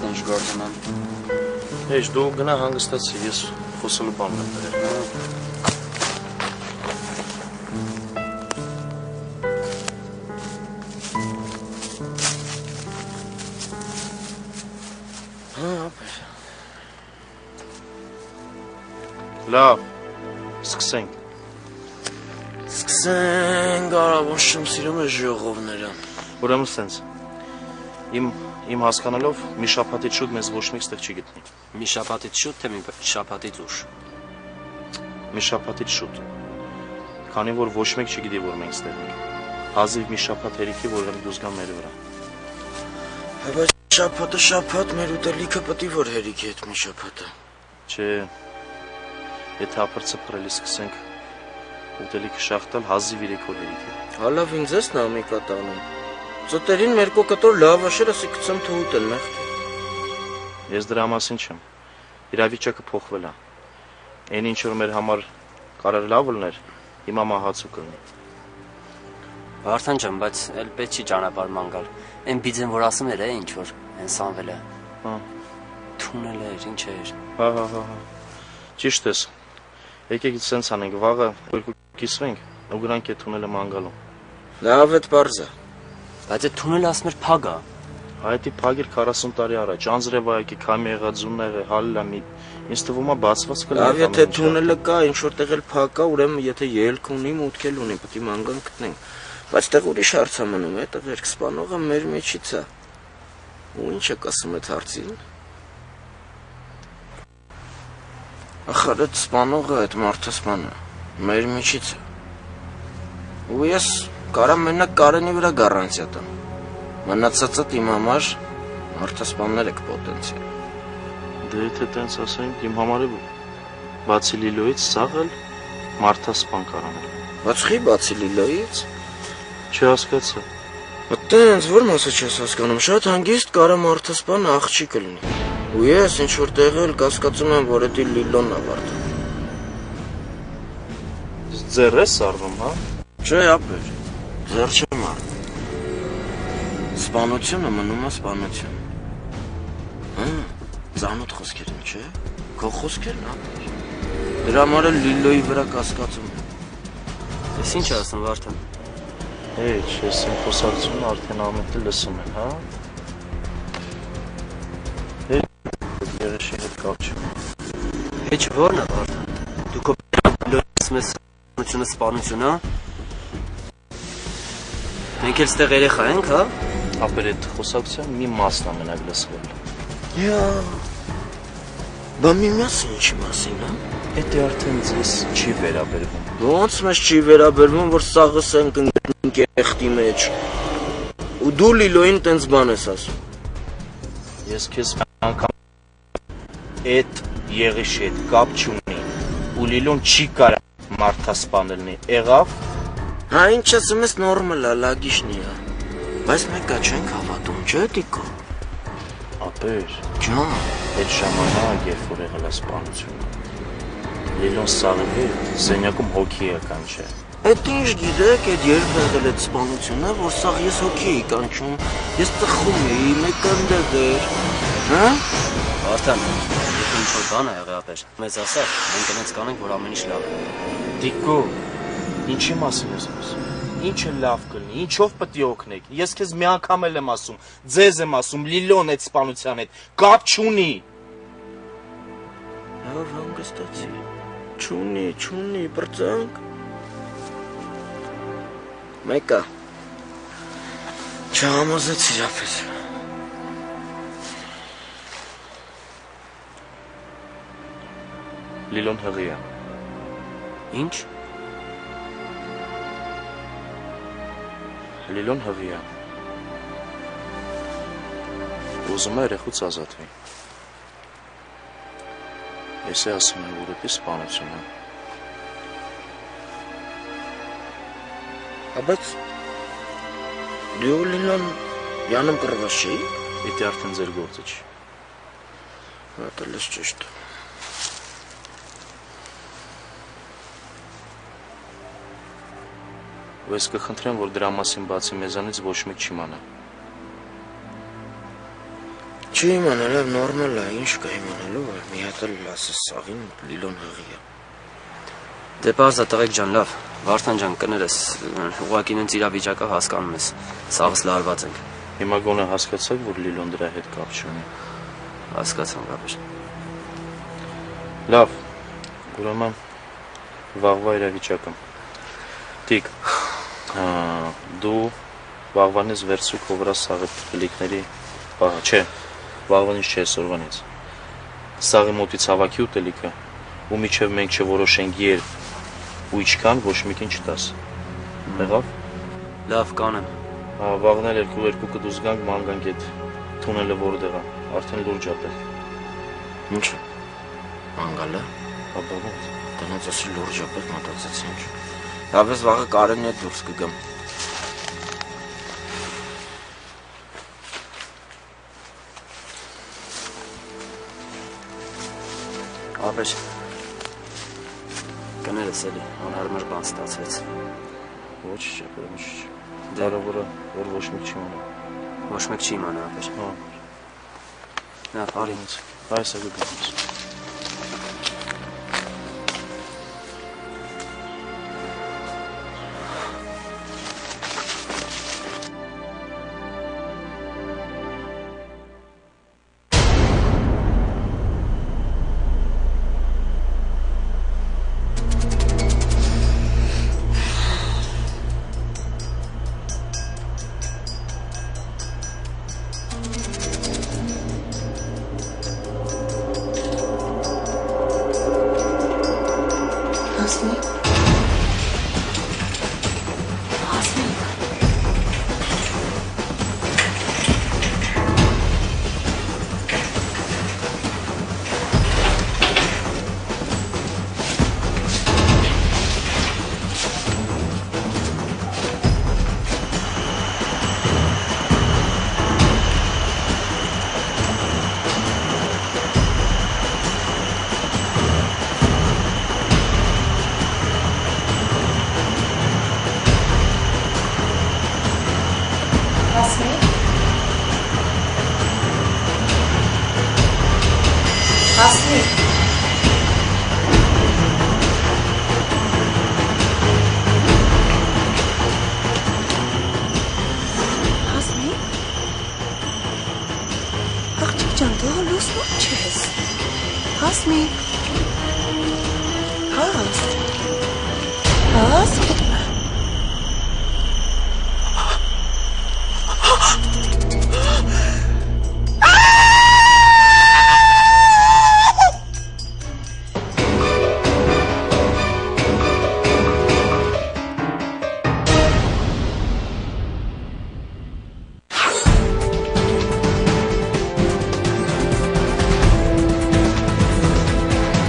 տեսնի ինչ գործ ունեմ։ Հեչ, դու գնա հանգստացի, ես խոսելու բան եմ բերել։ Լավ, սկսենք։ Սկսենք, արավոր շում սիրում է ժողովները։ Ուրեմն սենց, իմ հասկանալով մի շաբաթից շուտ մեզ ոչ մեկ ստեղ չի գտնի։ Մի շաբաթից շուտ, թե մի շաբաթից ուշ։ Մի շաբաթից շուտ, քանի որ ոչ մեկ չգիտի, որ մենք ստեղ ենք։ Հազիվ մի շաբաթ հերիքի, որ դուզ գան մեր վրա։ Բայց շաբաթը մեր ուտելիքը պետք է որ հերիքի հետ մի շաբաթը։ Չէ, եթե ապրծպրելի սկսենք ուտելիքը շախտալ հազիվ 3 օր հերիք է։ Հալավ ինձ ես նամիկա տանում։ Ծոտերին մեր կոկտոր լավաշեր ասի կծեմ թե ուտեն մեղքի։ Ես դրա մասին չեմ։ Իրավիճակը փոխվել է։ Այն ինչ որ մեր համար կարար լավ լներ, հիմա մահացու կլինի։ Վարդան ջան, բայց էլ պետք չի ճանապարհման գալ։ Այն բիձեն որ ասում էր, ինչ որ այն սանվել է։ Հա։ Թունել էր, ինչ էր։ Հա։ Ճիշտ ես։ Եկեք սենց անենք, վաղը երկու կիսվենք ու գրանք է թունելը ման գալու։ Լավ էդ բարձ է։ Բայց այդ թունելը ասում էր փագ է։ Այդի փագիր 40 տարի առաջ, անձրևայակի, քամի եղած զունները, հալլա մի ինձ թվում է բացված կլինի։ Լավ, եթե թունելը կա, ինչ որտեղ էլ փակ կա, ուրեմն եթե ելք ունի, մուտքել ունի, պետք է մանգան գտնենք։ Բայց տեղ ուրիշ հարց է մնում, այդ վերք սպանողը մեր մեջից է։ Ու ինչ եք ասում այդ հարցին։ Ախր այդ սպանողը, այդ մարդասպանը մեր մեջից է։ Ու ես կարամ մենակ Կարենի վրա գարանտիա տամ։ Մնացածը իմ համար մարդասպաններ եք պոտենցիալ։ Դե եթե տենց ասենք, իմ համար է բացի Լիլոյից սաղ էլ մարդասպան կարանել։ Բայց խի բացի Լիլոյից։ Չհասկացա։ Այդտենց որ մասը չես հասկանում, շատ հանգիստ կարա մարդասպան աղջիկ լինի։ Ու ես ինչ որ տեղել կասկածում եմ, որ դա Լիլոն է վարդը։ Ձեռ ես սառնում, հա։ Չէ, ապեր։ Ձեռ չեմ առնում։ Սպանությունը մնում է սպանություն։ Հա, ծանոթ խոսքեր են, չէ։ Քո խոսքերն ապեր։ Դրա համար էլ Լիլոյի վրա կասկածում եմ։ Ես ինչ ասում Վարդան։ Հեչ, ես իմ խոսակցությունը արդեն ամենը լսում եմ, հա։ Հեչ, երեշի հետ կապ չեմ։ Հեչ որն է Վարդան։ Դու քո լսում ես սպանությունը, հա։ Մենք էլ ստեղ երեխա ենք, հա։ Ապեր այդ խոսակցության մի մասն ամենակ լսվել։ Յա։ Բա միմյասը ինչի մասին, հա։ Էդի արդեն ձեզ չի վերաբերվում։ Ոնց մեզ չի վերաբերվում, որ սաղս ենք ընկնենք եղտի մեջ։ Ու դու Լիլոյին տենց բան ես ասում։ Ես քեզ անգամ այդ եղիշի հետ կապ չունի։ Ու Լիլոն չի կարա մարդասպան լինի։ Եղավ։ Հա ինչ ասում ես նորմալ է, լագիշնի է։ Բայց մեկը չենք հավատում, չէ՞ դիկո։ Ապեր, ջան, այդ ժամանակ երբ որ եղել է սպանությունը։ Լիլոն սաղի սենյակում հոգի եկան չէ։ Այդ ինչ գիտեք, այդ երբ եղել այդ սպանությունը, որ սաղ ես հոգի էի կանչում, ես տխում էի, մեկ այնտեղ էր, հա։ Վարդան, եթե ինչ-որ բան է եղել ապեր, մեզ ասա, մենք այնց կանենք, որ ամեն ինչ լավ է։ Դիկո, ինչի մասին ես ասում։ Ինչը լավ կլինի, ինչով պետք է օգնեք։ Ես քեզ մի անգամ էլ եմ ասում, ձեզ եմ ասում, Լիլոն այդ սպանության հետ կապ չունի։ Լավ հանգստացի։ Չունի, բրծանք։ Մեկը չհամոզեցի ապեր։ Լիլոն հղի է։ Ինչ։ Լիլոն հղի է։ Ուզում է երեխուց ազատվի։ Ես է ասում եմ, որ դա սպանություն է։ Բայց դու Լիլոն յանում կռված չի։ Դա արդեն ձեր գործը չի։ Դա լավ ճիշտ։ Ու ես կխնդրեմ, որ դրա մասին բացի մեզանից ոչ մեկ չիմանա։ Չի իմանալ, նորմալ է, ինչ կա իմանալու, մի հատ էլ ասես սաղին Լիլոն հղի է։ Դե բարձա տղեկ ջան, լավ, Վարդան ջան, կներես, ուղղակի ինձ իրավիճակը հասկանում ես, սաղս լարված ենք։ Հիմա գոնե հասկացաք, որ Լիլոն դրա հետ կապ չունի։ Հասկացանք, ապեր։ Լավ, ուրեմն վաղվա իրավիճակը։ Տիկ, դու վաղվանից վերցու քո վրա սաղի բլիկների պահա, չէ, վաղվանից չէ, սորվանից։ Սաղի մոտից հավաքի ուտելիքը, ու միջև մենք չորոշենք երբ ու ինչքան ոչ մեկին չտաս։ Եղավ։ Լավ, կանեմ։ Վաղն էլ երկու կդուս գանք ման գանք այդ թունելը որտեղ է, արդեն լուրջ ապել։ Ինչ։ Անգալը։ Ապա ո՞նց։ Տնած ասի լուրջ ապել մտածեցի ինչ։ Լավ ես վաղը Կարենի հետ դուրս կգամ։ Ապեր։ Կներես էլի, անհարմար բան ստացվեց։ Ոչ չէ, ոչ։ Դարավորը որ ոչ մեկ չի իմանա։ Ոչ մեկ չի իմանա, ապեր։ Նա, արի ինձ։ Այս է գտած։ Հասմիկ,